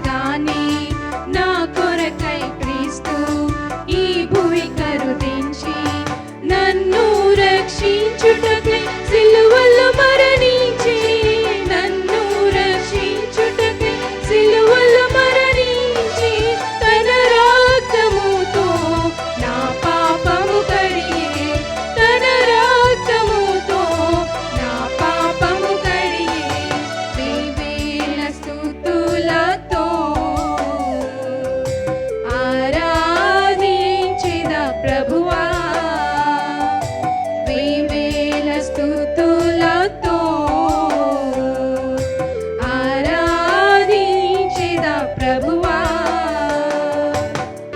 ఉండగానే నా కొరకై క్రీస్తు ఈ భూమి కరుదించి నన్ను రక్షించుటకై సిలువలో మరణించి నన్ను రక్షించుటకై సిలువలో మరణించి తన రక్తముతో నా పాపము కడిగే తన రక్తముతో నా పాపము కడిగే వేవేల స్తుతులతో ఆరాధించెద ప్రభువా వేవేల స్తుతులతో ఆరాధించెద ప్రభువా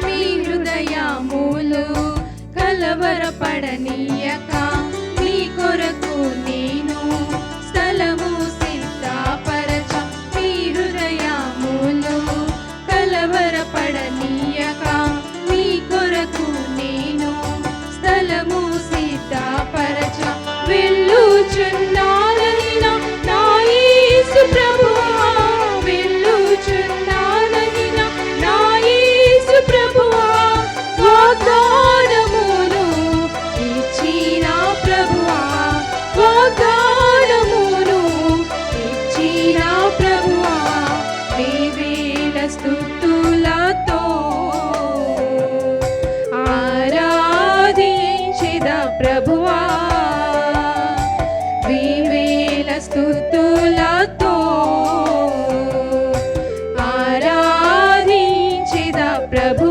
మీ హృదయములు కలవరపడనీయక మీ కొరకు నేను స్థలము సిద్ధపరచ మీ హృదయములు కలవరపడనీయక మీ కొరకు నేను స్థలము సిద్ధపరచ వెళ్ళుచున్నానని నా యేసు ప్రభువా వెళ్ళుచున్నానని నా యేసు ప్రభువా వాగ్దానమును ఇచ్చిన ప్రభువా వాగ్దానమును ఇచ్చిన ప్రభువా వేవేల స్తుతులతో ఆరాధించెద ప్రభువా వేవేల స్తుతులతో ఆరాధించెద ప్రభు